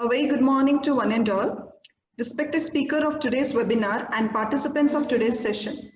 A very good morning to one and all, respected speaker of today's webinar and participants of today's session.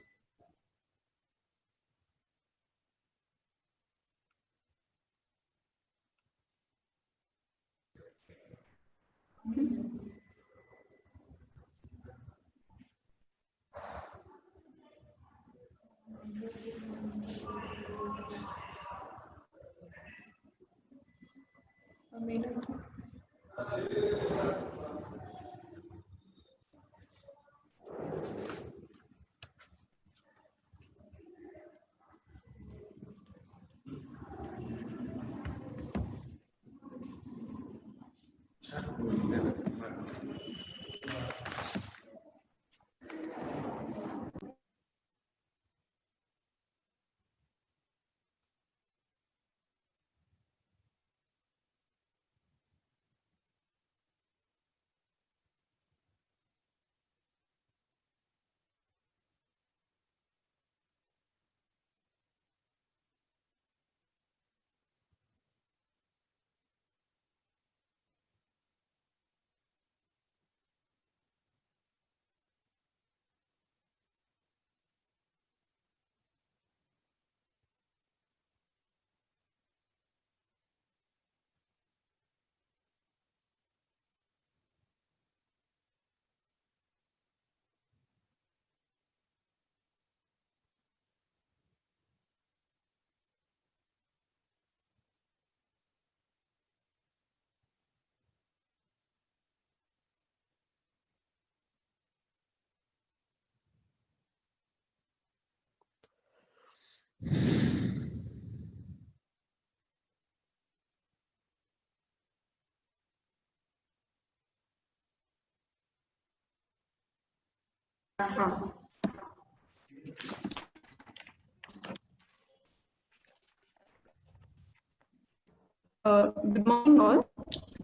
Good morning all,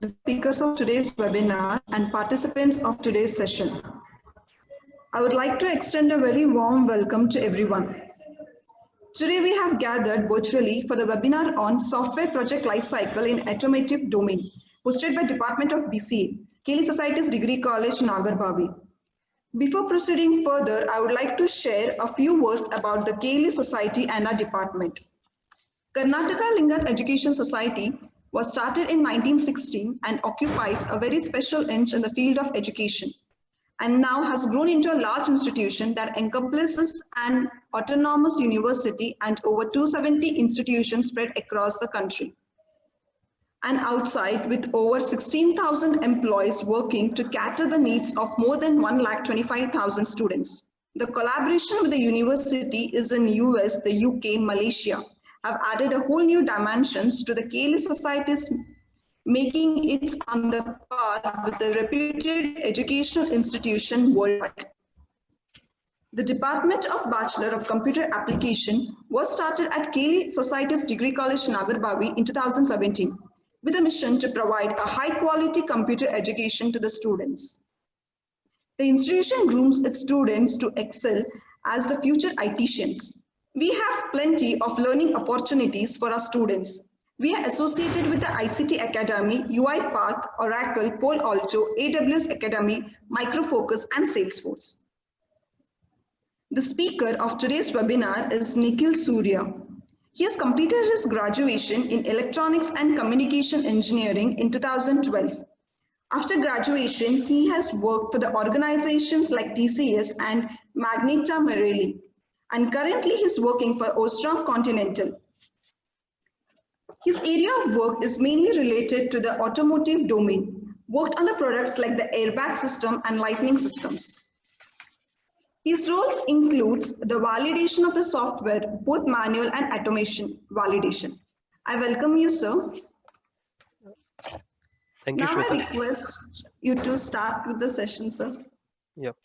the speakers of today's webinar and participants of today's session. I would like to extend a very warm welcome to everyone. Today we have gathered virtually for the webinar on Software Project Lifecycle in Automotive Domain, hosted by Department of BCA, Kelly Society's Degree College, Nagarbavi. Before proceeding further, I would like to share a few words about the Kelly Society and our department. Karnataka Lingat Education Society was started in 1916 and occupies a very special niche in the field of education, and now has grown into a large institution that encompasses an autonomous university and over 270 institutions spread across the country. And outside, with over 16,000 employees working to cater the needs of more than 1,25,000 students. The collaboration with the university is in US, the UK, Malaysia, have added a whole new dimensions to the Kelly Society's, making it on the par with the reputed educational institution worldwide. The Department of Bachelor of Computer Application was started at Kelly Society's Degree College, Nagarbavi in 2017 with a mission to provide a high-quality computer education to the students. The institution grooms its students to excel as the future ITians. We have plenty of learning opportunities for our students. We are associated with the ICT Academy, UiPath, Oracle, Palo Alto, AWS Academy, Micro Focus, and Salesforce. The speaker of today's webinar is Nikhil Surya. He has completed his graduation in Electronics and Communication Engineering in 2012. After graduation, he has worked for the organizations like TCS and Magneta Marelli, and currently he is working for Osram Continental. His area of work is mainly related to the automotive domain, worked on the products like the airbag system and lightning systems. His roles includes the validation of the software, both manual and automation validation. I welcome you, sir. Thank you, now Shweta. I request you to start with the session, sir. Yep.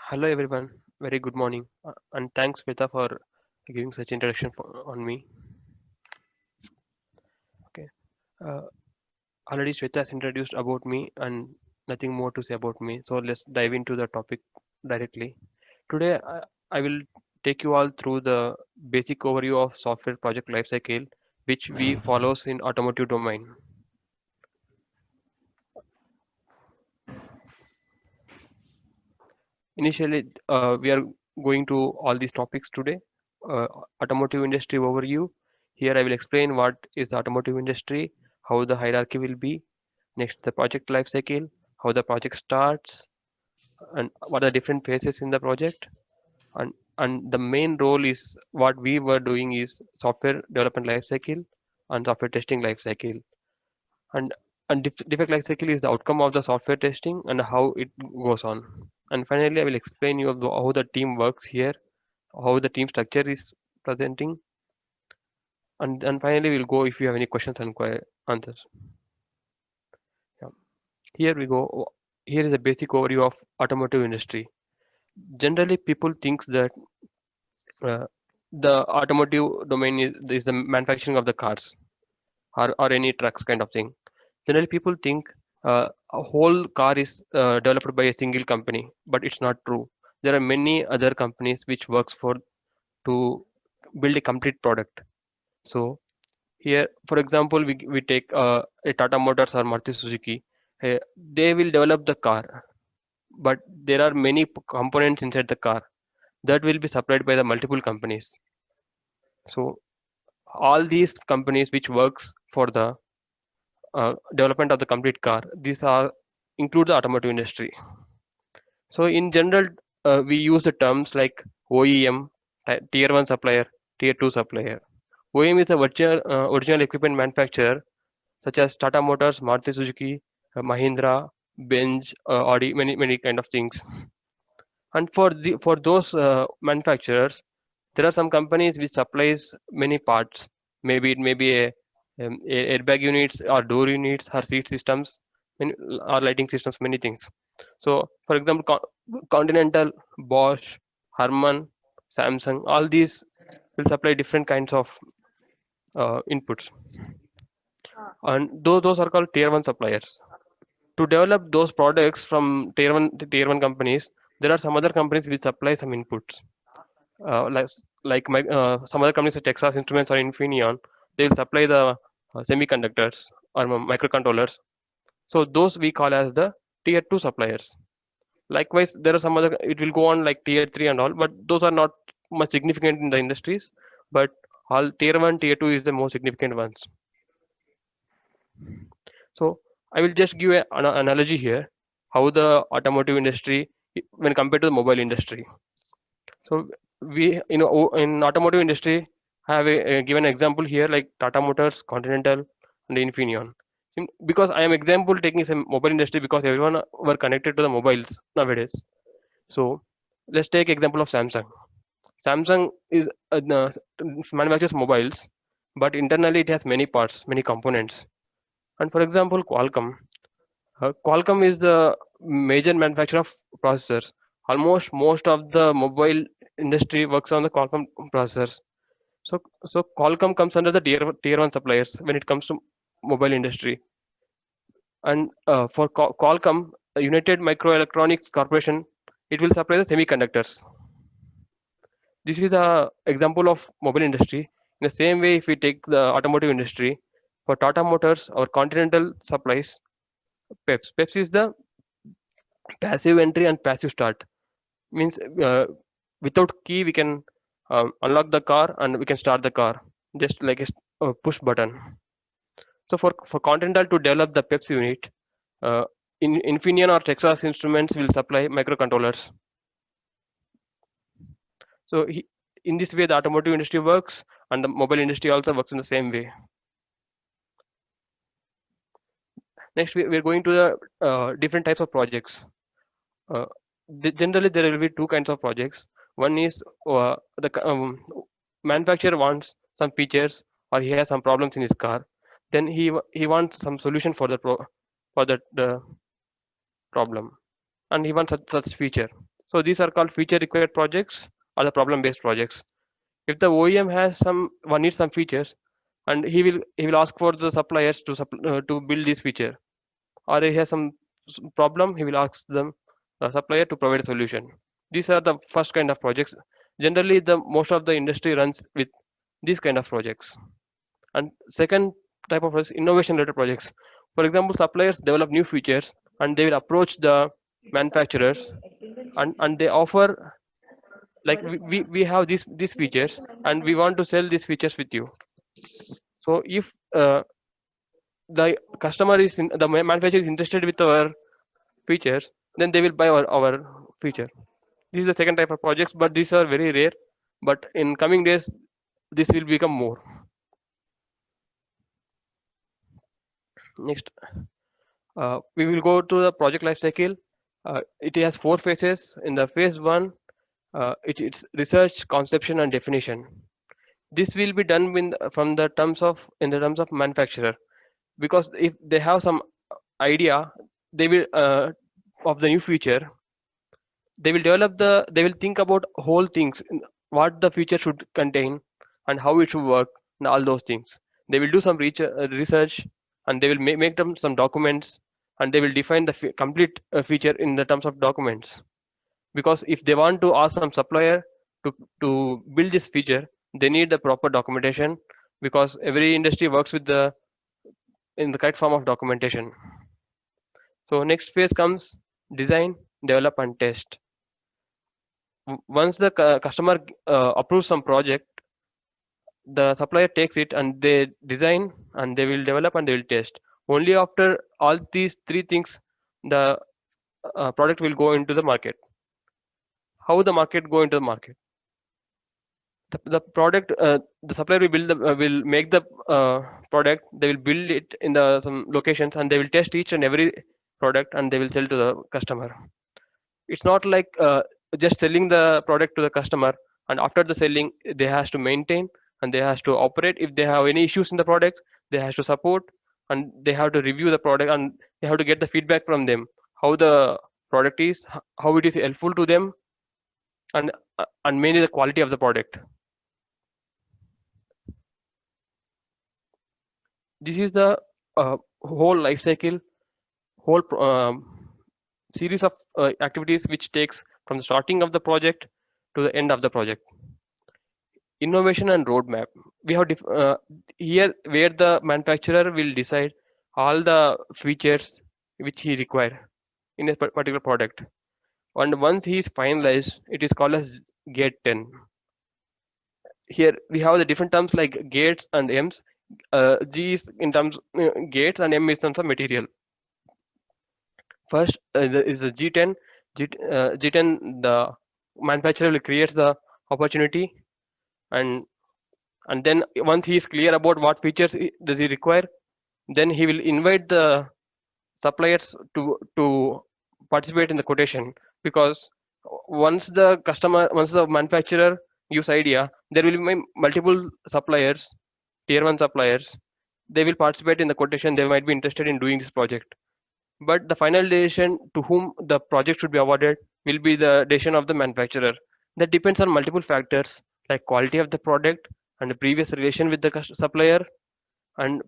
Hello, everyone. Very good morning. And thanks, Shweta, for giving such introduction on me. Okay. Already Shweta has introduced about me and nothing more to say about me. So let's dive into the topic directly. Today, I will take you all through the basic overview of software project lifecycle, which we follows in automotive domain. Initially, we are going to all these topics today. Uh, Automotive industry overview. Here I will explain what is the automotive industry, how the hierarchy will be. Next, the project life cycle, how the project starts, and what are the different phases in the project. And the main role is what we were doing is software development life cycle and software testing life cycle. And defect life cycle is the outcome of the software testing and how it goes on. And finally, I will explain you how the team works here, how the team structure is presenting, and finally we'll go if you have any questions and answers. Yeah. Here we go. Here is a basic overview of automotive industry. Generally, people thinks that uh, the automotive domain is the manufacturing of the cars or any trucks kind of thing. Generally, people think a whole car is developed by a single company, but it's not true. There are many other companies which works for to build a complete product. So here, for example, we take a Tata Motors or Maruti Suzuki. They will develop the car, but there are many components inside the car that will be supplied by the multiple companies. So all these companies which works for the development of the complete car, these are include the automotive industry. So in general, we use the terms like OEM, tier 1 supplier, tier 2 supplier. OEM is the original equipment manufacturer such as Tata Motors, Maruti Suzuki, Mahindra, Benz, Audi, many kind of things. And for those manufacturers, there are some companies which supplies many parts. Maybe it may be airbag units or door units or seat systems, or lighting systems, many things. So, for example, Continental, Bosch, Harman, Samsung, all these will supply different kinds of inputs, and those are called tier one suppliers. To develop those products from tier one companies, there are some other companies which supply some inputs. Some other companies like Texas Instruments or Infineon, they will supply the semiconductors or microcontrollers. So those we call as the tier two suppliers. Likewise, there are some other. It will go on like tier three and all, but those are not much significant in the industries. But all tier one, tier two is the most significant ones. So I will just give an analogy here, how the automotive industry when compared to the mobile industry. So we, in automotive industry, have a given example here like Tata Motors, Continental, and Infineon. Because I am example taking some mobile industry because everyone were connected to the mobiles nowadays. So let's take example of Samsung. Samsung is manufactures mobiles, but internally it has many parts, many components. And for example, Qualcomm is the major manufacturer of processors. Almost most of the mobile industry works on the Qualcomm processors. So Qualcomm comes under the tier one suppliers when it comes to mobile industry. And for Qualcomm, United Microelectronics Corporation, it will supply the semiconductors. This is a example of mobile industry. In the same way, if we take the automotive industry, for Tata Motors or Continental supplies PEPS. PEPS is the passive entry and passive start. Means without key we can unlock the car and we can start the car just like a push button. So for Continental to develop the PEPS unit, uh, Infineon or Texas Instruments will supply microcontrollers. So in this way the automotive industry works and the mobile industry also works in the same way. Next we're going to the different types of projects. uh, Generally there will be two kinds of projects. One is the manufacturer wants some features or he has some problems in his car, then he wants some solution for the problem, and he wants such feature. So these are called feature required projects or the problem based projects. If the OEM has one needs some features, and he will ask for the suppliers to build this feature, or he has some problem, he will ask them the supplier to provide a solution. These are the first kind of projects. Generally the most of the industry runs with these kind of projects. And second type of innovation related projects. For example, suppliers develop new features and they will approach the manufacturers and they offer like we have these features and we want to sell these features with you. So if the customer is in, the manufacturer is interested with our features, then they will buy our feature. This is the second type of projects, but these are very rare. But in coming days, this will become more. Next, we will go to the project life cycle. It has four phases. In the phase one, it's research, conception, and definition. This will be done from the terms of in the terms of manufacturer, because if they have some idea, they will of the new feature, they will think about whole things, what the feature should contain and how it should work and all those things. They will do some research, and they will make them some documents, and they will define the complete feature in the terms of documents. Because if they want to ask some supplier to build this feature, they need the proper documentation, because every industry works with the in the correct form of documentation. So next phase comes design, develop, and test. Once the customer approves some project, the supplier takes it and they design and they will develop and they will test. Only after all these three things, the product will go into the market. How the market go into the market? The product, the supplier will build will make the product. They will build it in the some locations, and they will test each and every product, and they will sell to the customer. It's not like just selling the product to the customer, and after the selling they has to maintain and they has to operate. If they have any issues in the product, they has to support, and they have to review the product, and they have to get the feedback from them, how the product is, how it is helpful to them, and mainly the quality of the product. This is the whole life cycle, whole series of activities which takes from the starting of the project to the end of the project. Innovation and roadmap. We have here where the manufacturer will decide all the features which he require in a particular product, and once he is finalized, it is called as gate 10. Here we have the different terms like gates and M's. G is in terms gates, and M is in terms of material. First is the G10. G10, the manufacturer will create the opportunity, and then once he is clear about what features does he require, then he will invite the suppliers to participate in the quotation. Because once the manufacturer gives idea, there will be multiple suppliers, tier 1 suppliers. They will participate in the quotation. They might be interested in doing this project, but the final decision to whom the project should be awarded will be the decision of the manufacturer. That depends on multiple factors like quality of the product and the previous relation with the supplier, and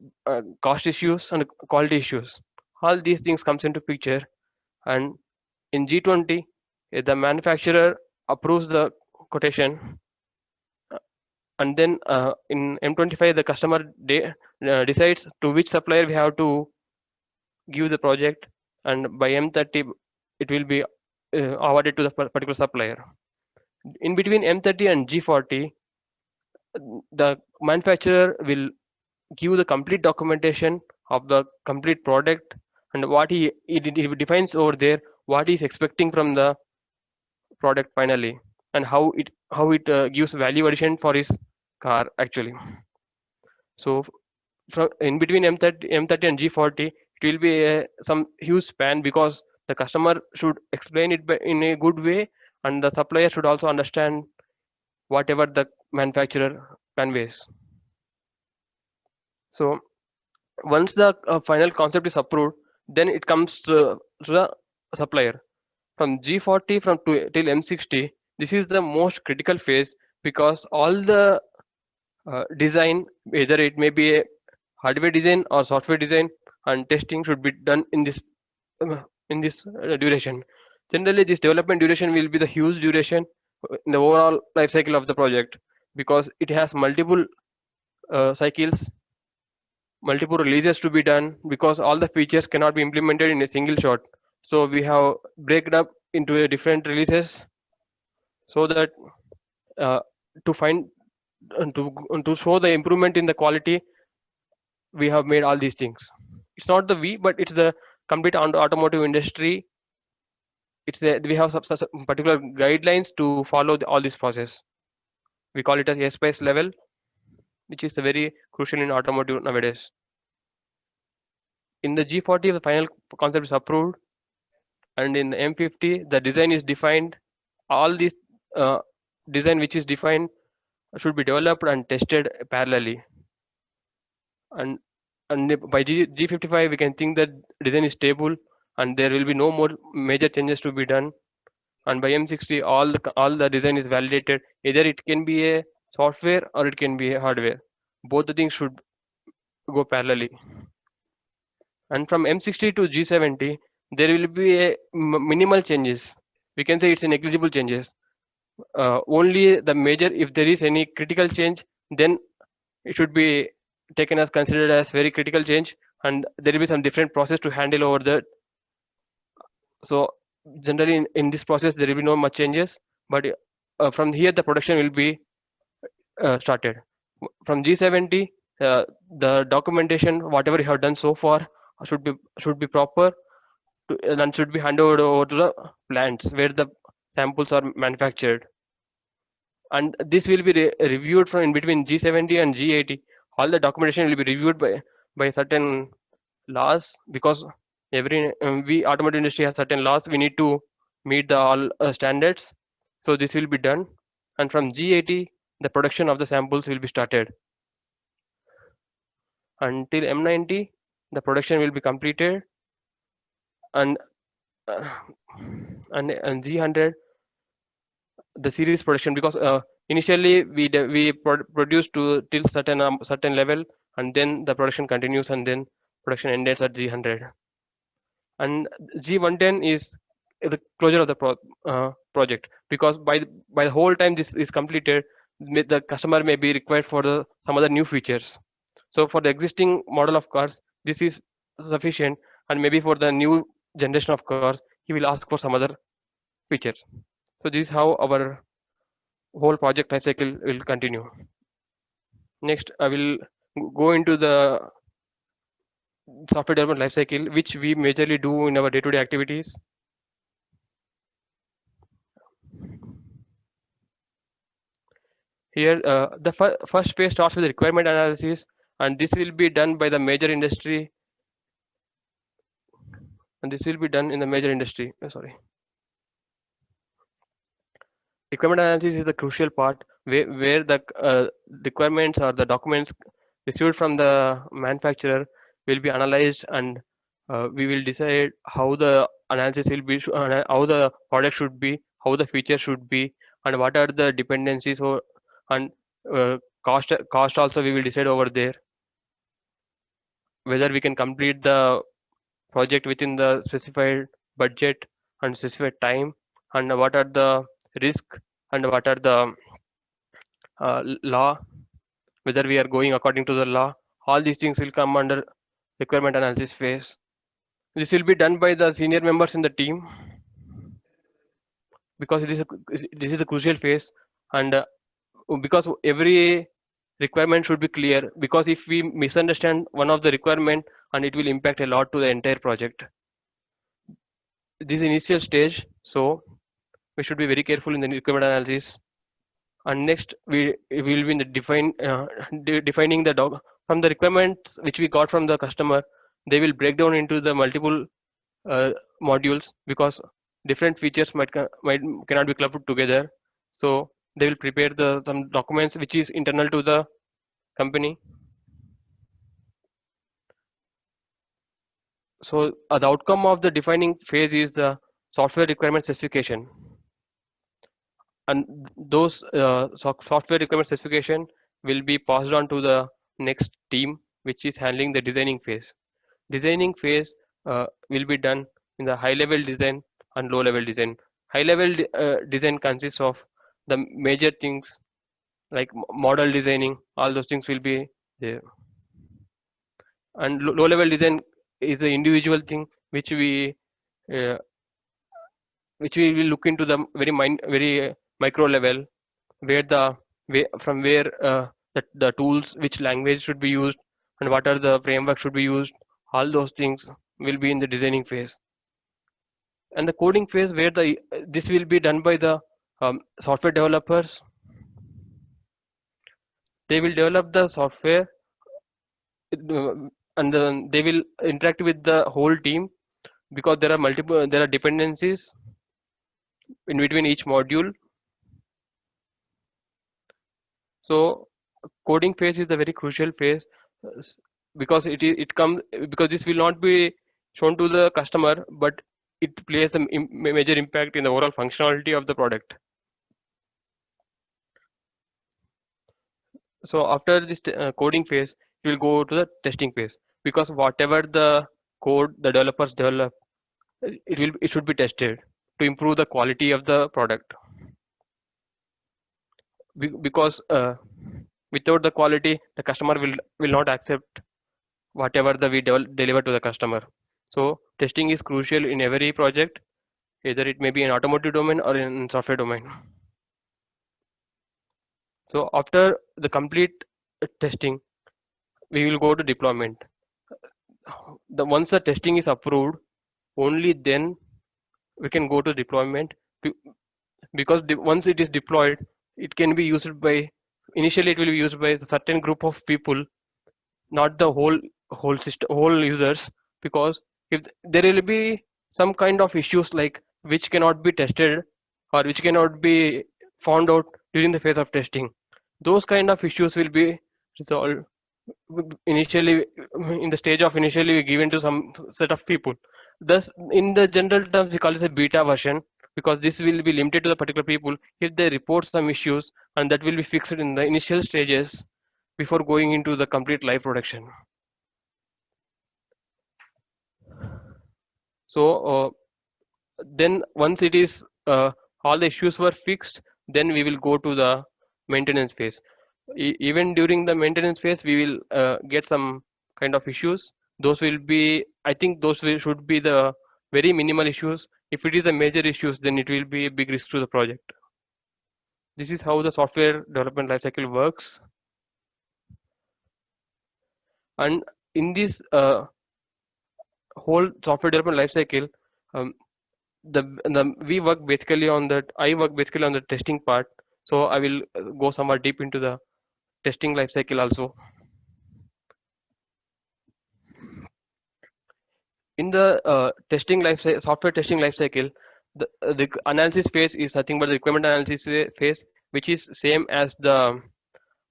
cost issues and quality issues. All these things comes into picture, and in G20, the manufacturer approves the quotation, and then in M25 the customer decides to which supplier we have to give the project, and by M30 it will be awarded to the particular supplier. In between M30 and G40, the manufacturer will give the complete documentation of the complete product, and what he defines over there what he is expecting from the product finally, and how it gives value addition for his car actually. So from in between M30 and G40, it will be some huge span, because the customer should explain it in a good way, and the supplier should also understand whatever the manufacturer conveys. So once the final concept is approved, then it comes to the supplier. From G40 till M60, this is the most critical phase, because all the design, either it may be a hardware design or software design, and testing should be done in this duration. Generally, this development duration will be the huge duration in the overall life cycle of the project, because it has multiple cycles, multiple releases to be done, because all the features cannot be implemented in a single shot. So we have break it up into a different releases so that uh, to find to show the improvement in the quality, we have made all these things. It's not the we, but it's the complete automotive industry. We have some particular guidelines to follow all this process. We call it as airspace level, which is very crucial in automotive nowadays. In the G40, the final concept is approved, and in M50, the design is defined. All these uh, design which is defined should be developed and tested parallelly. And by G55, we can think that design is stable, and there will be no more major changes to be done. And by M60, all the design is validated. Either it can be a software or it can be a hardware. Both the things should go parallelly. And from M60 to G70, there will be a minimal changes. We can say it's a negligible changes. Only the major, if there is any critical change, then it should be taken as considered as very critical change, and there will be some different process to handle over that. So generally in this process there will be no much changes, but from here the production will be started. From G70, the documentation whatever you have done so far should be proper and should be handed over to the plants where the samples are manufactured, and this will be reviewed from in between G70 and G80. All the documentation will be reviewed by certain laws, because every we automotive industry has certain laws. We need to meet the all standards. So this will be done, and from G80 the production of the samples will be started. Until M90 the production will be completed, and uh, and G100 the series production, because initially we produce to till certain level, and then the production continues, and then production ends at G100. And G110 is the closure of the project, because by the whole time this is completed, the customer may be required for some other new features. So for the existing model of cars this is sufficient, and maybe for the new generation of cars he will ask for some other features. So this is how our whole project life cycle will continue. Next I will go into the software development life cycle, which we majorly do in our day-to-day activities. Here the first phase starts with the requirement analysis, and this will be done by the major industry, and this will be done in the major industry. Sorry. Requirement analysis is the crucial part where the requirements or the documents received from the manufacturer will be analyzed, and we will decide how the analysis will be, how the product should be, how the feature should be, and what are the dependencies, or and cost also we will decide over there, whether we can complete the project within the specified budget and specified time, and what are the risk, and what are the law, whether we are going according to the law. All these things will come under requirement analysis phase. This will be done by the senior members in the team, because this is a crucial phase, and because every requirement should be clear, because if we misunderstand one of the requirement, and it will impact a lot to the entire project. This initial stage, so we should be very careful in the requirement analysis. And next we will be in the defining the from the requirements which we got from the customer. They will break down into the multiple modules, because different features cannot be clubbed together. So they will prepare some documents which is internal to the company. So the outcome of the defining phase is the software requirement specification, and those software requirement specification will be passed on to the next team, which is handling the designing phase. Designing phase will be done in the high level design and low level design. High level design consists of the major things like model designing, all those things will be there. And low level design is an individual thing which we uh, which we will look into the very micro level, where from where the tools, which language should be used, and what are the framework should be used. All those things will be in the designing phase, and the coding phase, where the this will be done by the software developers. They will develop the software, uh, and they will interact with the whole team, because there are dependencies in between each module. So coding phase is the very crucial phase, because it comes, because this will not be shown to the customer, but it plays a major impact in the overall functionality of the product. So after this coding phase, we will go to the testing phase, because whatever the code the developers develop, it should be tested to improve the quality of the product. Because without the quality, the customer will not accept whatever we deliver to the customer. So testing is crucial in every project, either it may be in automotive domain or in software domain. So after the complete testing, we will go to deployment. Once the testing is approved, only then we can go to deployment. Be- because once it is deployed, it can be used by, initially it will be used by a certain group of people, not the whole system, whole users. Because if there will be some kind of issues like which cannot be tested, or which cannot be found out during the phase of testing, those kind of issues will be resolved initially, in the stage of initially given to some set of people. Thus, in the general terms, we call this a beta version, because this will be limited to the particular people. If they report some issues, and that will be fixed in the initial stages before going into the complete live production. So then once it is all the issues were fixed, then we will go to the maintenance phase. Even during the maintenance phase, we will get some kind of issues. Those will be, I think those should be the very minimal issues. If it is the major issues, then it will be a big risk to the project. This is how the software development lifecycle works. And in this whole software development lifecycle, um, the we work basically on that. I work basically on the testing part. So I will go somewhat deep into the testing lifecycle also. In the testing life software testing lifecycle, the analysis phase is nothing but the requirement analysis phase, which is same as the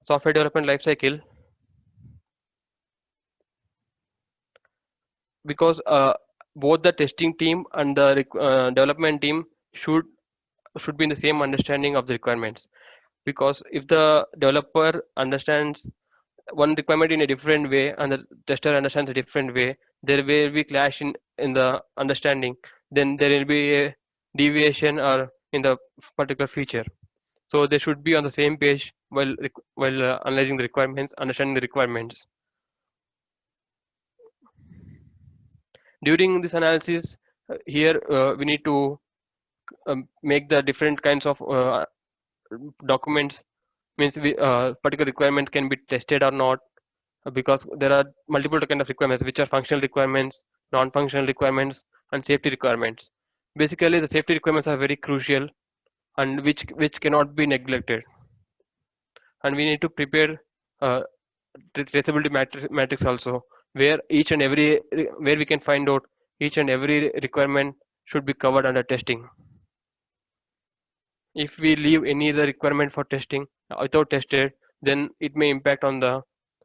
software development lifecycle. Because both the testing team and the development team should be in the same understanding of the requirements. Because if the developer understands one requirement in a different way and the tester understands a different way, there will be clash in the understanding. Then there will be a deviation or in the particular feature. So they should be on the same page while analyzing the requirements, understanding the requirements. During this analysis, here we need to make the different kinds of documents. Means particular requirement can be tested or not, because there are multiple kind of requirements, which are functional requirements, non-functional requirements, and safety requirements. Basically, the safety requirements are very crucial, and which cannot be neglected. And we need to prepare uh, traceability matrix also, where each and every where we can find out each and every requirement should be covered under testing. If we leave any other requirement for testing without tested, then it may impact on the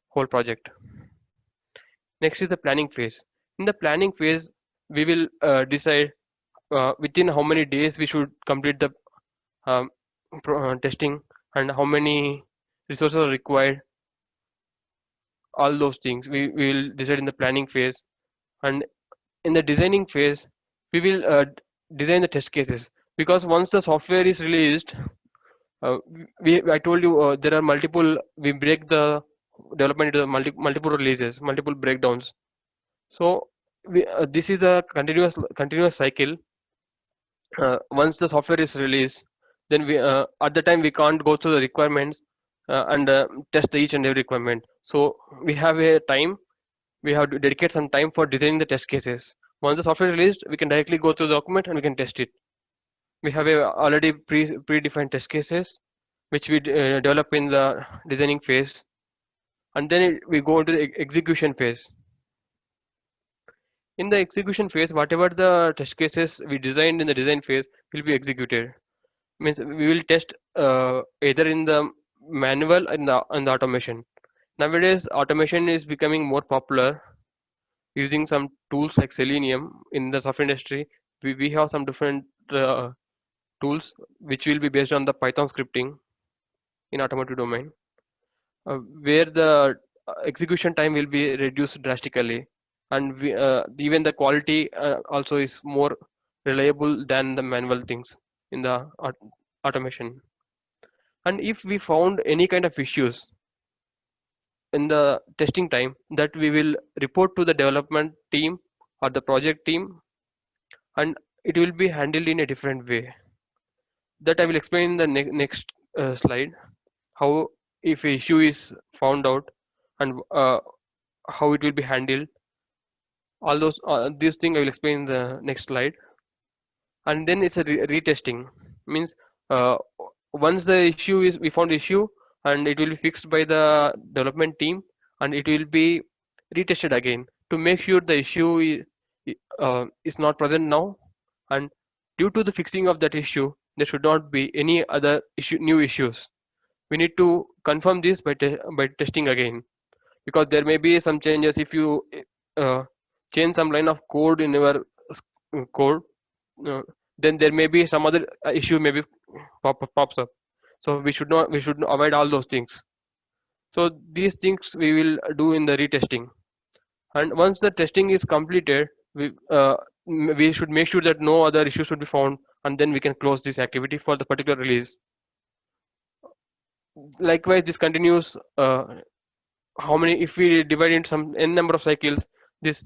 whole project. Next is the planning phase. In the planning phase, we will decide within how many days we should complete the um, testing, and how many resources are required. All those things we will decide in the planning phase. And in the designing phase, we will design the test cases. Because once the software is released, I told you there are multiple, we break the development into multiple releases, multiple breakdowns. So this is a continuous cycle. Once the software is released, then we at the time we can't go through the requirements and test each and every requirement. So we have a time, we have to dedicate some time for designing the test cases. Once the software is released, we can directly go through the document and we can test it. We have a already predefined test cases which we develop in the designing phase, and then we go into the execution phase. In the execution phase, whatever the test cases we designed in the design phase will be executed. Means we will test either in the manual and the automation. Nowadays, automation is becoming more popular using some tools like Selenium in the software industry. We have some different tools which will be based on the Python scripting in automotive domain, where the execution time will be reduced drastically, and even the quality also is more reliable than the manual things in the automation. And if we found any kind of issues in the testing time, that we will report to the development team or the project team, and it will be handled in a different way. That I will explain in the next slide, how if a issue is found out and how it will be handled. All those these things I will explain in the next slide. And then it's a retesting. Means uh, once the issue is we found the issue, and it will be fixed by the development team, and it will be retested again to make sure the issue is not present now, and due to the fixing of that issue there should not be any other new issues. We need to confirm this by testing again, because there may be some changes. If you uh, change some line of code in your code, uh, then there may be some other issue maybe pops up. So we should avoid all those things. So these things we will do in the retesting. And once the testing is completed, we should make sure that no other issues should be found, and then we can close this activity for the particular release. Likewise, this continues. How many, if we divide into some n number of cycles, this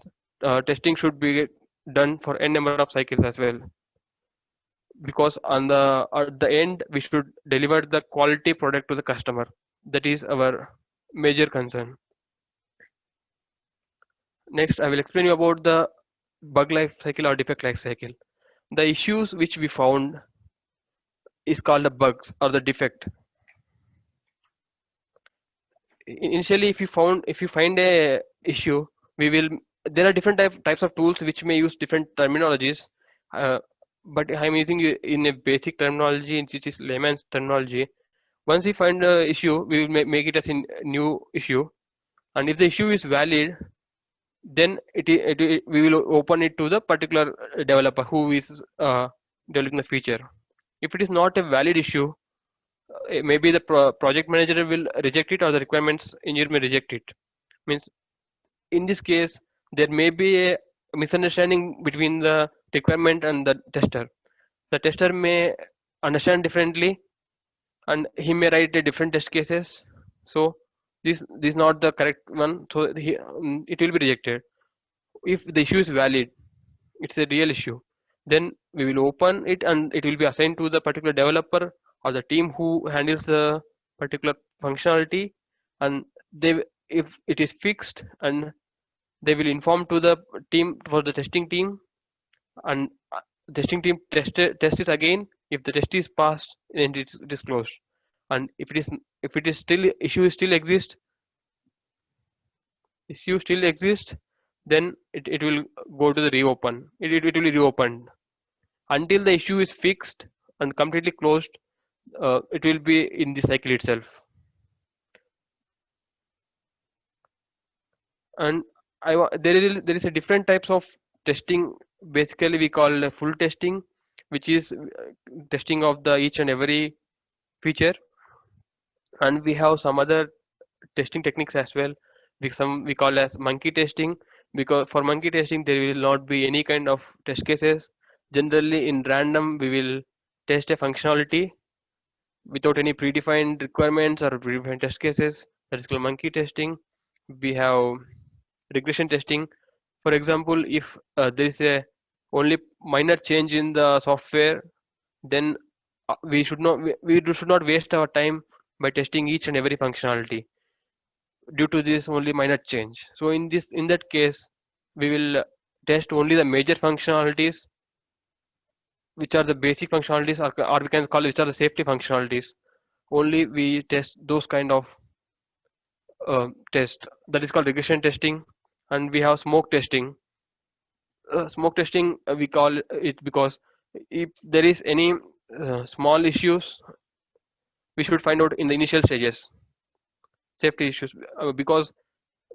testing should be done for n number of cycles as well, because on the at the end we should deliver the quality product to the customer. That is our major concern. Next, I will explain you about the bug life cycle or defect life cycle. The issues which we found is called the bugs or the defect. Initially, if you find a issue, we will there are different types of tools which may use different terminologies, uh, but I'm using it in a basic terminology, which is layman's terminology. Once we find a issue, we will make it as a new issue, and if the issue is valid, then we will open it to the particular developer who is developing the feature. If it is not a valid issue, maybe the project manager will reject it, or the requirements engineer may reject it. Means in this case there may be a misunderstanding between the requirement and the tester. The tester may understand differently, and he may write a different test cases. So this is not the correct one, so it will be rejected. If the issue is valid, it's a real issue, then we will open it and it will be assigned to the particular developer or the team who handles the particular functionality. And they, if it is fixed, and they will inform to the team for the testing team, and testing team test it again. If the test is passed, then it is closed. And if it is still issue still exists, then it will go to the reopen. It will be reopened until the issue is fixed and completely closed. It will be in the cycle itself. And there is a different types of testing. Basically, we call full testing, which is testing of the each and every feature. And we have some other testing techniques as well. We call as monkey testing, because for monkey testing there will not be any kind of test cases. Generally, in random we will test a functionality without any predefined requirements or predefined test cases. That is called monkey testing. We have regression testing. For example, if there is a only minor change in the software, then we should not waste our time by testing each and every functionality due to this only minor change. So in that case, we will test only the major functionalities, which are the basic functionalities, or we can call it which are the safety functionalities. Only we test those kind of test. That is called regression testing. And we have smoke testing. Smoke testing, we call it because if there is any small issues, we should find out in the initial stages, safety issues, because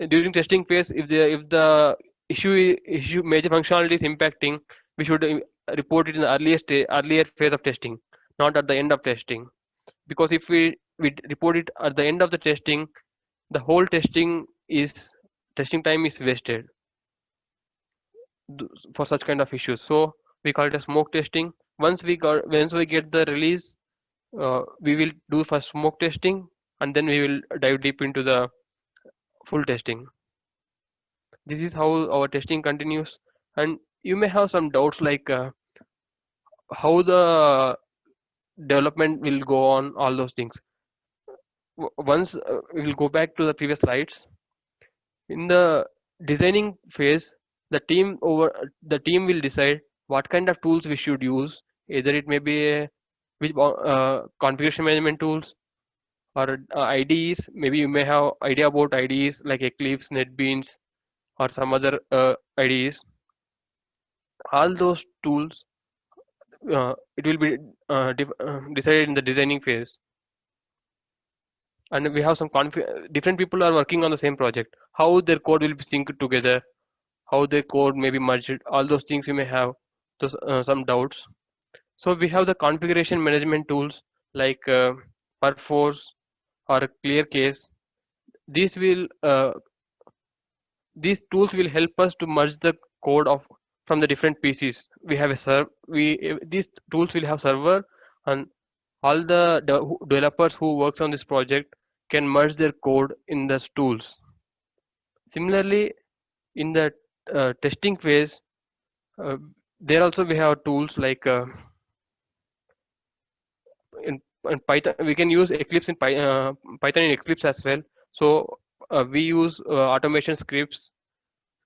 during testing phase, if the issue major functionality is impacting, we should report it in the earlier phase of testing, not at the end of testing. Because if we report it at the end of the testing, the whole testing time is wasted for such kind of issues. So we call it a smoke testing. Once we get the release, we will do first smoke testing, and then we will dive deep into the full testing. This is how our testing continues. And you may have some doubts like how the development will go on, all those things. Once we will go back to the previous slides. In the designing phase, the team will decide what kind of tools we should use. Either it may be which configuration management tools or IDEs. Maybe you may have idea about IDEs like Eclipse, NetBeans, or some other IDEs. All those tools, it will be decided in the designing phase. And we have some different people are working on the same project. How their code will be synced together, how their code may be merged, all those things you may have some doubts. So we have the configuration management tools like Perforce or ClearCase. These will these tools will help us to merge the code of from the different PCs. We have a these tools will have server, and all the developers who works on this project can merge their code in the tools. Similarly, in the testing phase, uh, there also we have tools like in Python. We can use Eclipse in Python in Eclipse as well. So we use automation scripts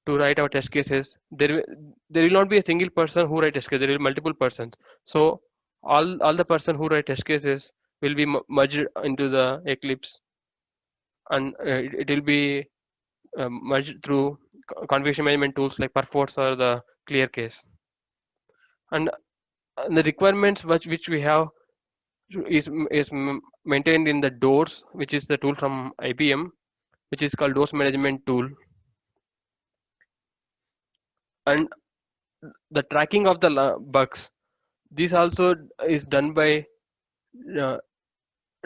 to write our test cases. There will not be a single person who write test cases. There will be multiple persons. So all the person who write test cases will be merged into the Eclipse, and it will be merged through configuration management tools like Perforce or the ClearCase. And the requirements which we have is maintained in the DOORS, which is the tool from IBM, which is called DOORS management tool. And the tracking of the bugs, this also is done by uh,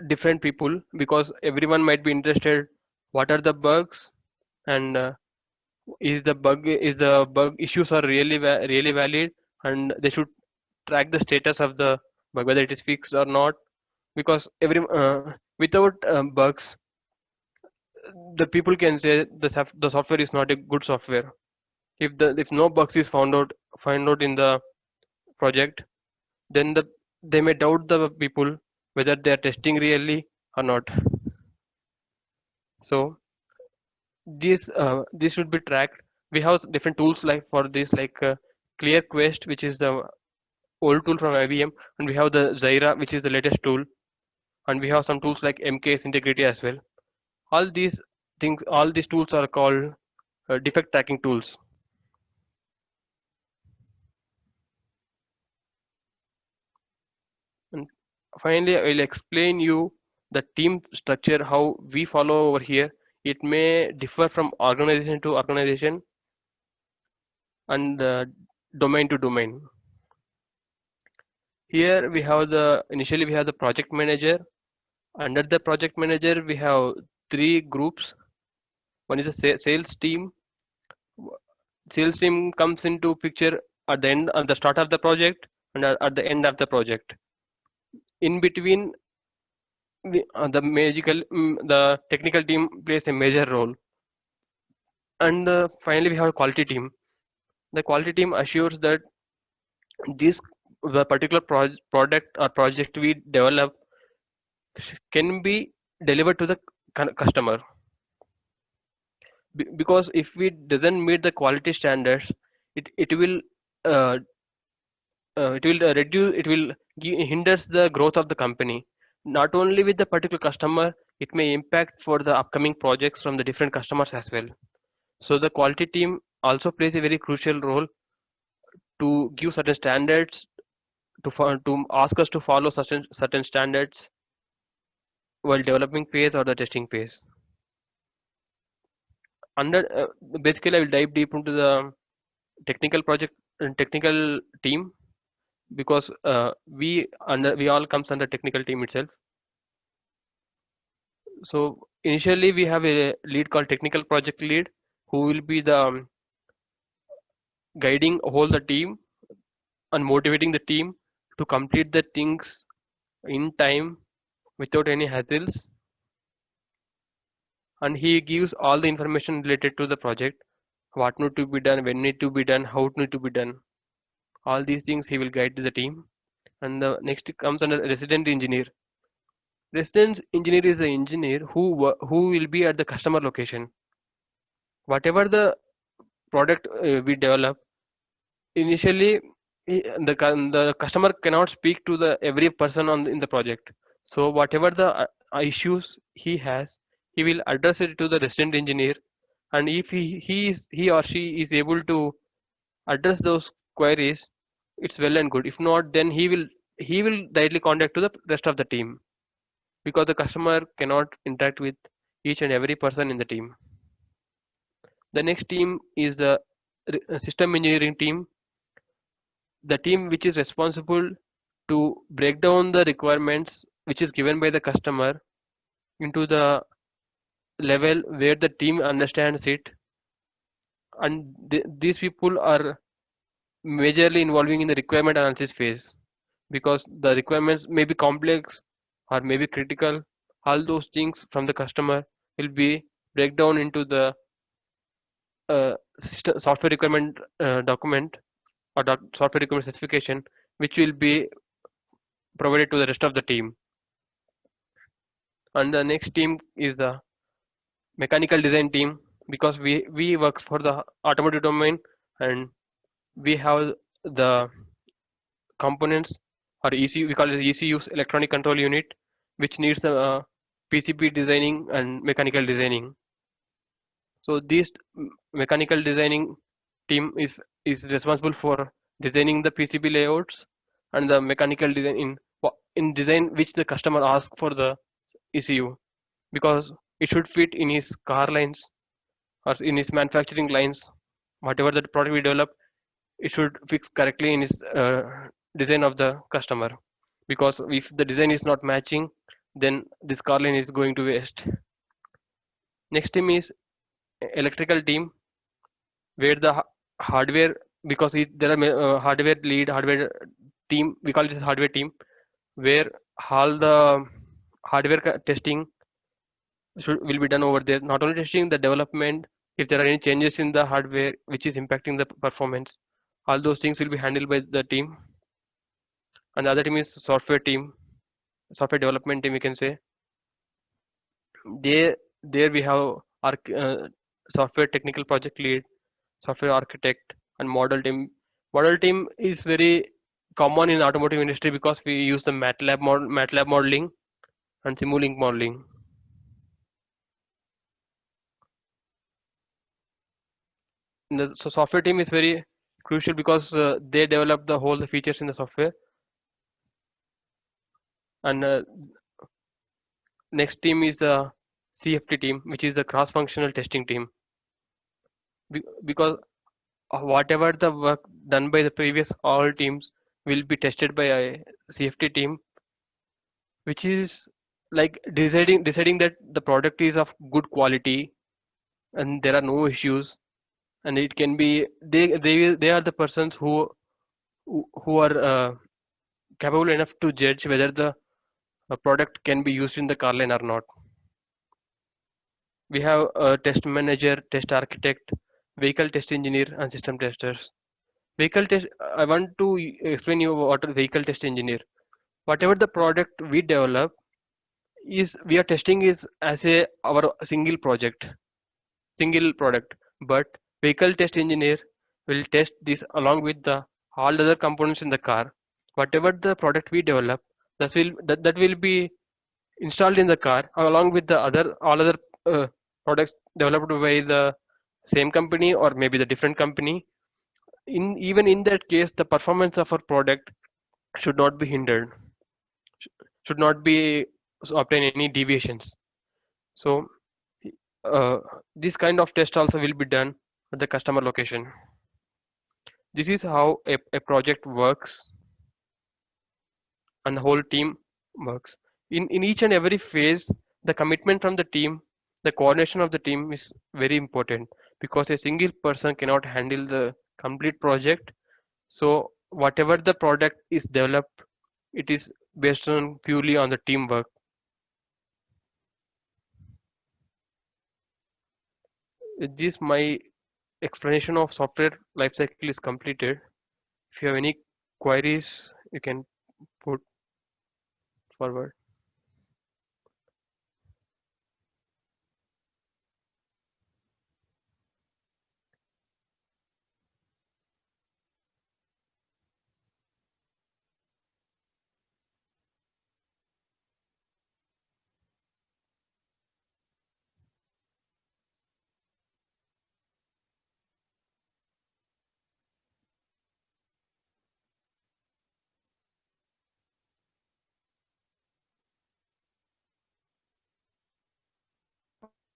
different people, because everyone might be interested what are the bugs, and is the bug issues are really valid, and they should track the status of the bug, whether it is fixed or not. Because without bugs, the people can say the software is not a good software. If no bugs is found out in the project, then they may doubt the people whether they are testing really or not. So this should be tracked. We have different tools like for this, like ClearQuest, which is the old tool from IBM, and we have the Zaira, which is the latest tool, and we have some tools like MKS Integrity as well. All these tools are called defect tracking tools. And finally, I will explain you the team structure, how we follow over here. It may differ from organization to organization and domain to domain. Here we have initially we have the project manager. Under the project manager, we have three groups. One is a sales team. Sales team comes into picture at the start of the project and at the end of the project. In between, the technical team plays a major role. And finally, we have a quality team. The quality team assures that this the particular product or project we develop can be delivered to the customer. Because if we doesn't meet the quality standards, it will uh, reduce, it will hinders the growth of the company, not only with the particular customer, it may impact for the upcoming projects from the different customers as well. So the quality team also plays a very crucial role to give certain standards, to ask us to follow certain standards while developing phase or the testing phase. Under basically, I will dive deep into the technical project and technical team, because we all comes under technical team itself. So initially we have a lead called technical project lead, who will be the guiding whole the team and motivating the team to complete the things in time without any hassles, and he gives all the information related to the project, what need to be done, when need to be done, how it need to be done. All these things he will guide to the team. And the next comes under resident engineer. Resident engineer is the engineer who will be at the customer location. Whatever the product we develop, initially the customer cannot speak to the every person in the project. So whatever the issues he has, he will address it to the resident engineer. And if he or she is able to address those queries, it's well and good. If not, then he will directly contact to the rest of the team, because the customer cannot interact with each and every person in the team. The next team is the system engineering team, the team which is responsible to break down the requirements which is given by the customer into the level where the team understands it. And these people are majorly involving in the requirement analysis phase, because the requirements may be complex or may be critical. All those things from the customer will be break down into the software requirement document, or software requirement specification, which will be provided to the rest of the team. And the next team is the mechanical design team, because we works for the automotive domain, and we have the components or ECU, we call it ECUs, electronic control unit, which needs the PCB designing and mechanical designing. So this mechanical designing team is responsible for designing the PCB layouts and the mechanical design in design which the customer asks for the ECU, because it should fit in his car lines or in his manufacturing lines. Whatever the product we develop, it should fix correctly in his design of the customer, because if the design is not matching, then this car line is going to waste. Next team is electrical team, where the hardware, because there are hardware lead, hardware team, we call it as hardware team, where all the hardware testing will be done over there. Not only testing the development, if there are any changes in the hardware which is impacting the performance, all those things will be handled by the team. And the other team is software team, software development team, we can say. There we have software technical project lead, software architect, and model team. Model team is very common in automotive industry, because we use the MATLAB modeling and Simulink modeling. So software team is very crucial, because they develop the whole the features in the software. And next team is the CFT team, which is the cross-functional testing team. Because whatever the work done by the previous all teams will be tested by a CFT team, which is like deciding that the product is of good quality and there are no issues. And it can be, they are the persons who are capable enough to judge whether the product can be used in the car line or not. We have a test manager, test architect, vehicle test engineer, and system testers. vehicle test, I want to explain you what a vehicle test engineer. Whatever the product we develop is we are testing is as a our single project, single product. But vehicle test engineer will test this along with the all other components in the car. Whatever the product we develop, that will be installed in the car along with the other all other products developed by the same company or maybe the different company. In even in that case, the performance of our product should not be hindered, should not be obtain any deviations. So uh, this kind of test also will be done at the customer location. This is how a project works and the whole team works. In each and every phase, the commitment from the team, the coordination of the team is very important because a single person cannot handle the complete project. So whatever the product is developed, it is based on purely on the teamwork. With this, my explanation of software lifecycle is completed. If you have any queries, you can put forward.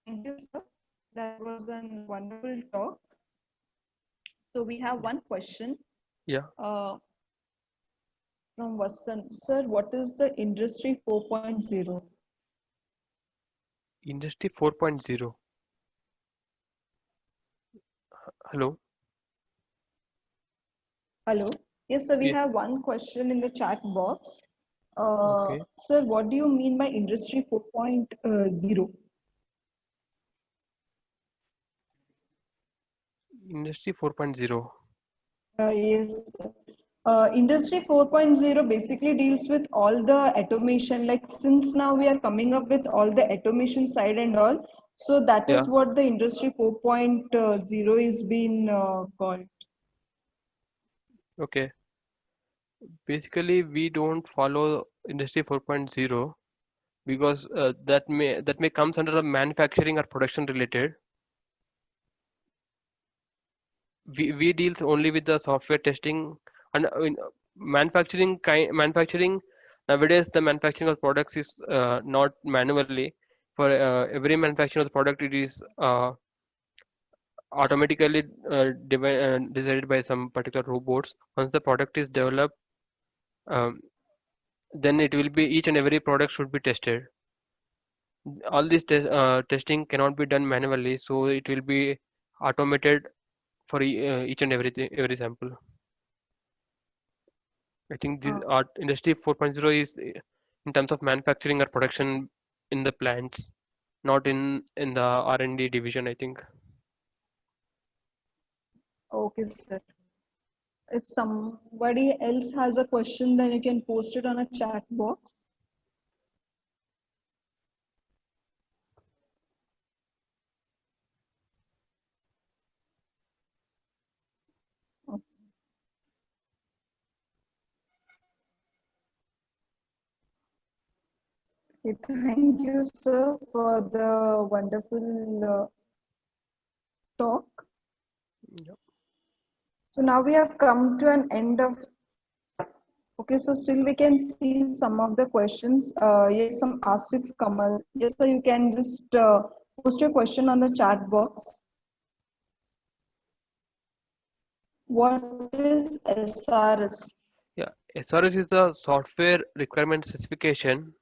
Thank you, sir. That was a wonderful talk. So we have one question Yeah, from Vasan. Sir, what is the Industry 4.0? Industry 4.0. Hello. Hello. Yes, sir, we Yeah. have one question in the chat box. Okay. Sir, what do you mean by Industry 4.0? Industry 4.0. Yes, sir. Industry 4.0 basically deals with all the automation. Like since now we are coming up with all the automation side and all, so that Yeah. is what the Industry 4.0 is being called. Okay. Basically, we don't follow Industry 4.0 because that may comes under the manufacturing or production related. We deals only with the software testing and in manufacturing. Nowadays the manufacturing of products is not manually. For every manufacturing of the product, it is automatically decided by some particular robots. Once the product is developed, um, then it will be each and every product should be tested. All this testing cannot be done manually, so it will be automated for each and every sample. I think this Uh, art industry 4.0 is in terms of manufacturing or production in the plants, not in the R&D division, I think. okay, sir. If somebody else has a question, then you can post it on a chat box. Okay, thank you, sir, for the wonderful talk. Yep. So now we have come to an end of. Okay, so still we can see some of the questions. Yes, some Asif Kamal. Yes, sir, you can just post your question on the chat box. What is SRS? Yeah, SRS is the software requirement specification.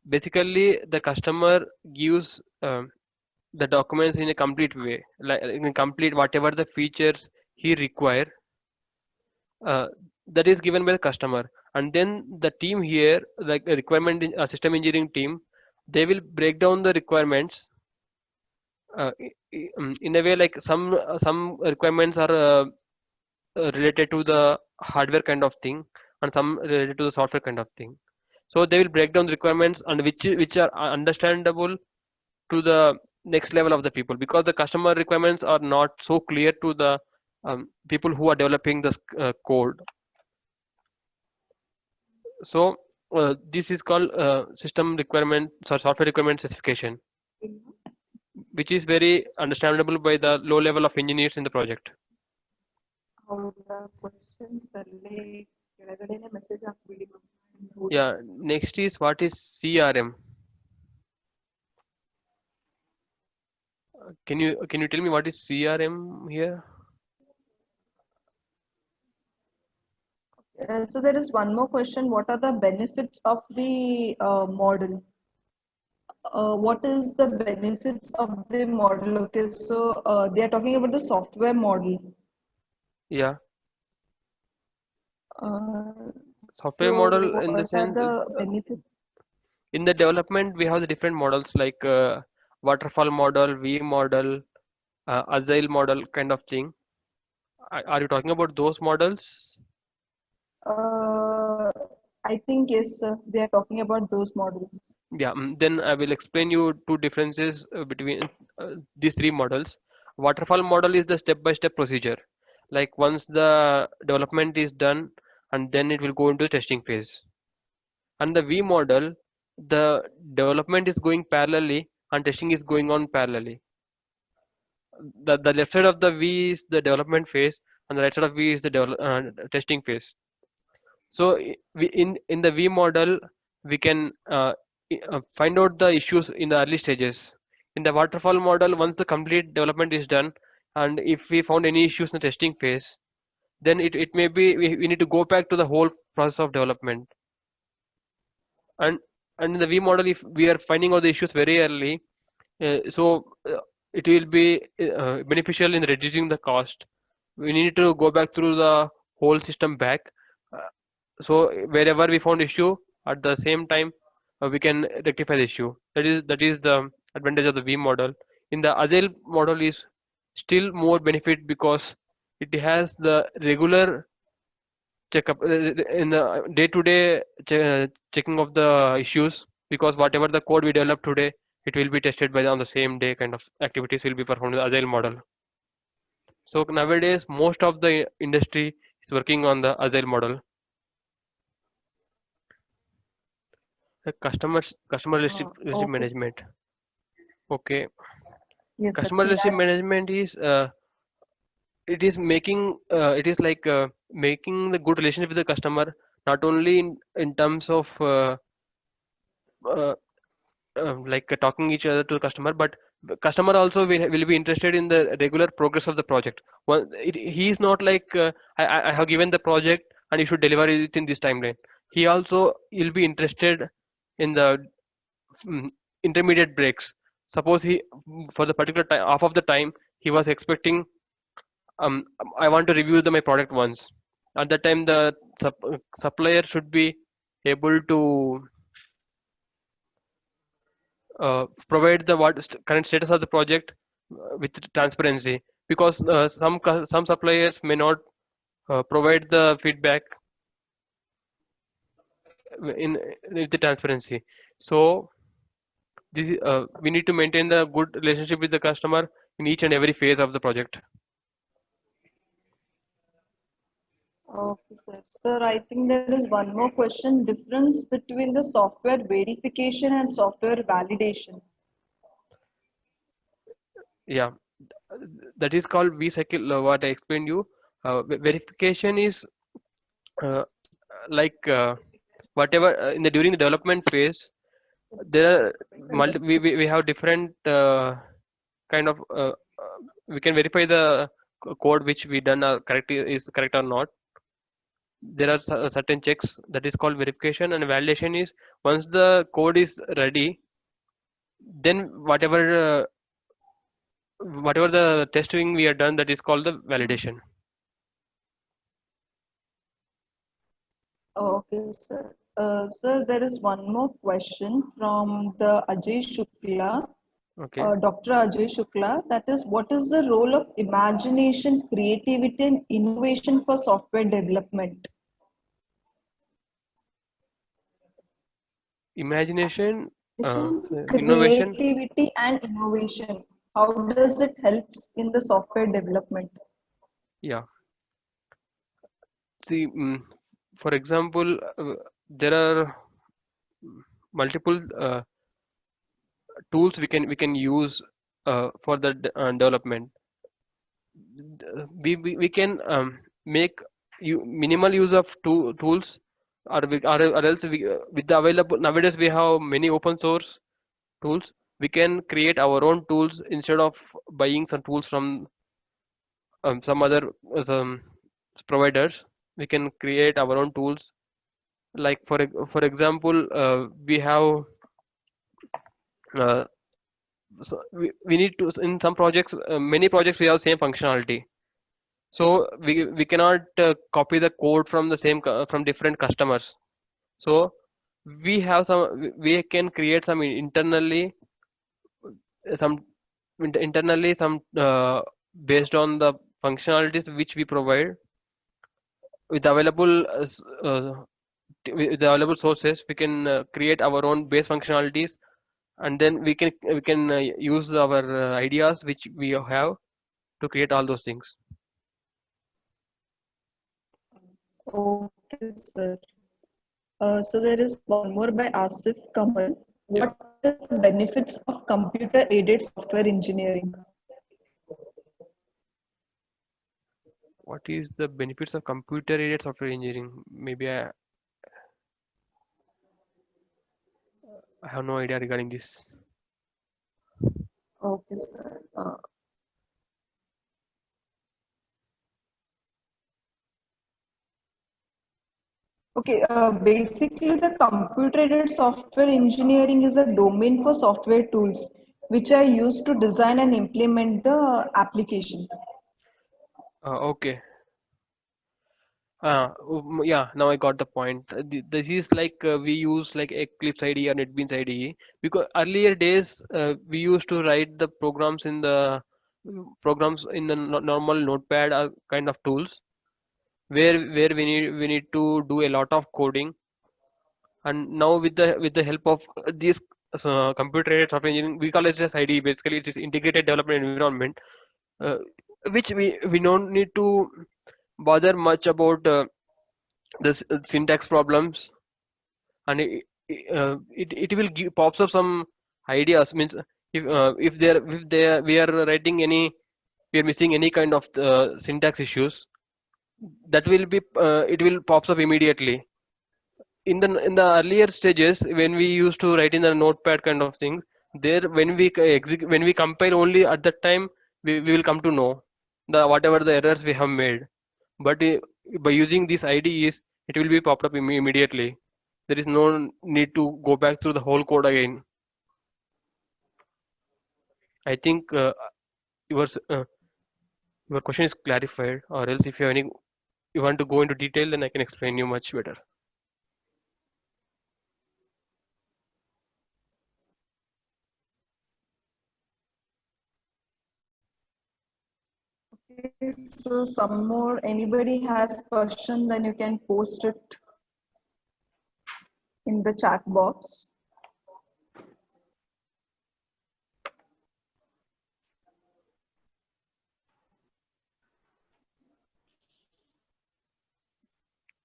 Basically, the customer gives the documents in a complete way, like in a complete whatever the features he require. Uh, that is given by the customer, and then the team here, like a system engineering team, they will break down the requirements in a way like some requirements are related to the hardware kind of thing, and some related to the software kind of thing. So they will break down the requirements and which are understandable to the next level of the people, because the customer requirements are not so clear to the people who are developing this code. So this is called system requirement or software requirement specification, which is very understandable by the low level of engineers in the project. ಅವರ questions ಅಲ್ಲಿ ಕೆಳಗಡೆನೆ message ಹಾಕ್ಬಿಡಿ. Yeah, next is what is CRM? Can you tell me what is CRM here? So there is one more question. What are the benefits of the model? What is the benefits of the model? Okay, so they are talking about the software model. Yeah, software So model in the what are sense, the benefits? in the development we have the different models like waterfall model, V model, agile model kind of thing. Are you talking about those models? I think yes, sir. They are talking about those models. Yeah, then I will explain you two differences between these three models. Waterfall model is the step-by-step procedure. Like once the development is done, and then it will go into the testing phase. And the V model, the development is going parallelly and testing is going on parallelly. The left side of the V is the development phase, and the right side of V is the testing phase. So in the V model, we can find out the issues in the early stages. In the waterfall model, once the complete development is done, and if we found any issues in the testing phase, then it may be we need to go back to the whole process of development. And in the V model, if we are finding out the issues very early, it will be beneficial in reducing the cost. We need to go back through the whole system back. Uh, so wherever we found issue, at the same time we can rectify the issue. That is the advantage of the V model. In the agile model is still more benefit because it has the regular checkup in the day-to-day checking of the issues, because whatever the code we develop today, it will be tested by on the same day. Kind of activities will be performed in the agile model. So nowadays most of the industry is working on the agile model. The customer relationship Okay. management. Okay, Yes, sir. customer relationship CRM. management is it is like making the good relationship with the customer, not only in terms of uh, like talking each other to the customer, but the customer also will be interested in the regular progress of the project. He is not like I have given the project and you should deliver it in this timeline. He also will be interested in the mm, intermediate breaks. Suppose he for the particular time half of the time he was expecting I want to review my product once. At that time the supplier should be able to provide the current status of the project with transparency, because some suppliers may not provide the feedback in with the transparency. So we need to maintain the good relationship with the customer in each and every phase of the project. Okay, sir. Sir, I think there is one more question. Difference between the software verification and software validation. Yeah, that is called V-cycle. What I explained you, verification is uh, like whatever in the during the development phase there are we have different kind of we can verify the code which we done are correct is correct or not. There are certain checks that is called verification, and validation is once the code is ready, then whatever the testing we are done, that is called the validation. Okay, sir. Sir, there is one more question from the Ajay Shukla. Okay. Dr. Ajay Shukla, that is, what is the role of imagination, creativity, and innovation for software development? Imagination, innovation. Creativity and innovation. How does it helps in the software development? Yeah. See, for example, there are multiple tools we can use for the development. We can make minimal use of tools, or else with the available nowadays we have many open source tools. We can create our own tools instead of buying some tools from some other some providers. We can create our own tools. Like for example, we have uh, we need to in some projects, many projects we have same functionality. So we cannot copy the code from the same from different customers. So we can create some internally, some some based on the functionalities which we provide with available with the available sources. We can create our own base functionalities, and then we can use our ideas which we have to create all those things. Okay, sir. So there is one more by Asif Kamal. Yeah. What are the benefits of computer-aided software engineering? What is the benefits of computer aided software engineering? Maybe I have no idea regarding this. Okay, sir. Okay, basically the computer-aided software engineering is a domain for software tools which are used to design and implement the application. Okay. Yeah, now I got the point. This is like we use like Eclipse IDE or NetBeans IDE, because earlier days we used to write the programs in the normal notepad or kind of tools, where we need to do a lot of coding. And now with the help of this computer aided software engineering, we call it as IDE. Basically, it is integrated development environment, uh, which we don't need to bother much about the syntax problems. And it will pops up some ideas. Means if we are writing any, we are missing any kind of syntax issues, that will be it will pops up immediately. In the earlier stages when we used to write in the notepad kind of thing, there when we compile, only at that time we will come to know the whatever the errors we have made. But by using these IDEs, it will be popped up immediately. There is no need to go back through the whole code again. I think your s- uh, your question is clarified, or else if you have any, you want to go into detail, then I can explain you much better. Okay, so some more, anybody has question, then you can post it in the chat box.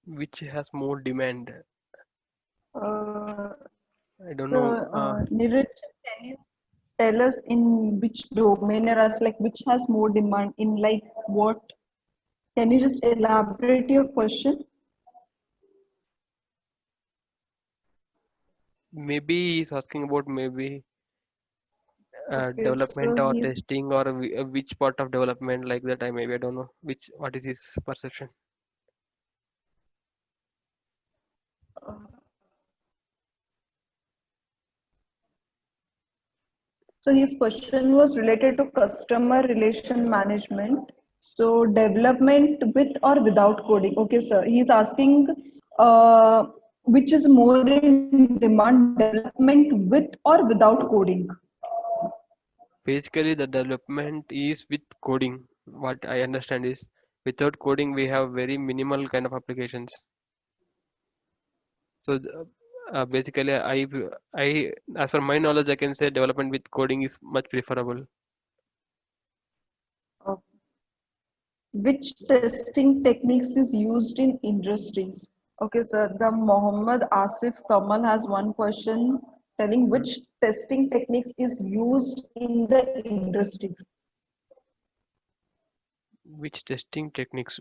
Which has more demand? Uh, I don't so, know. Niraj, can you tell us in which domain or as like which has more demand in like what? Can you just elaborate your question? Maybe he's asking about maybe Okay, so development or he's testing, or which part of development, like that. I don't know which, what is his perception. so his question was related to customer relation management. So development with or without coding. Okay, sir. He's asking which is more in demand, development with or without coding. Basically, the development is with coding. What I understand is without coding, we have very minimal kind of applications. So basically, as per my knowledge, I can say development with coding is much preferable. Okay. Which testing techniques is used in industries? Okay, sir. The Mohammed Asif Kamal has one question telling Hmm. which testing techniques is used in the industries. Which testing techniques?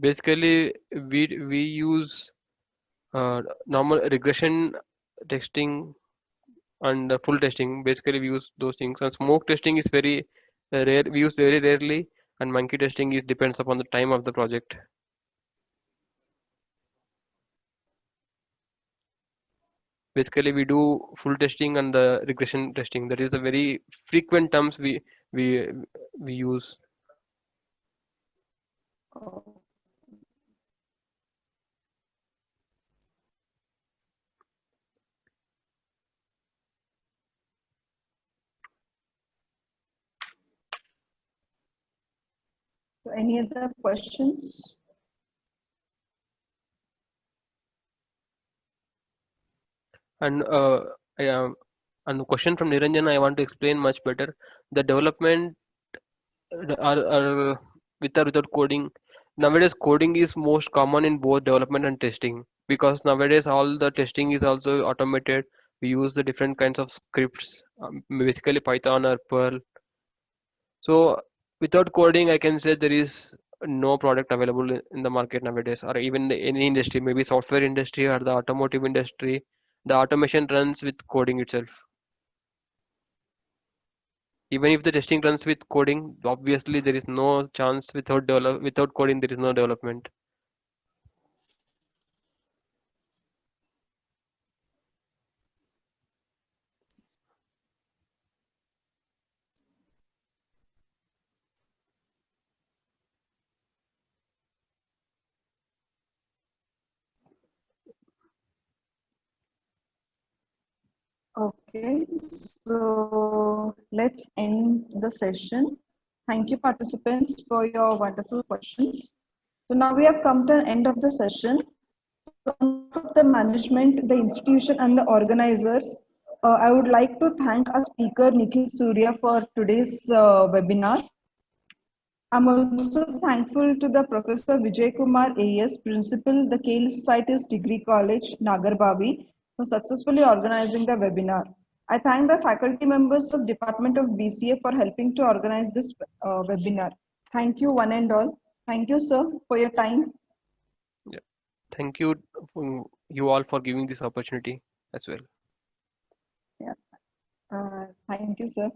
Basically we use normal regression testing and full testing. Basically, we use those things. And smoke testing is very rare. We use very rarely. And monkey testing is depends upon the time of the project. Basically, we do full testing and the regression testing. That is a very frequent terms we we use. Oh, so any other questions? And I, and the question from Niranjan, I want to explain much better. The development are with or without coding. Nowadays, coding is most common in both development and testing because nowadays all the testing is also automated. We use the different kinds of scripts, basically Python or Perl. So without coding, I can say there is no product available in the market nowadays, or even any industry, maybe software industry or the automotive industry. The automation runs with coding itself. Even if the testing runs with coding, obviously there is no chance without coding there is no development. Okay, so let's end the session. Thank you, participants, for your wonderful questions. So now we have come to an end of the session. So on behalf of the management, the institution, and the organizers, I would like to thank our speaker Nikhil Surya for today's webinar. I'm also thankful to the Professor Vijay Kumar AS, Principal, the Kale Society's Degree College, Nagarbavi, for successfully organizing the webinar. I thank the faculty members of Department of BCA for helping to organize this webinar. Thank you, one and all. Thank you, sir, for your time. Yeah. Thank you, you all for giving this opportunity as well. Yeah. Thank you, sir.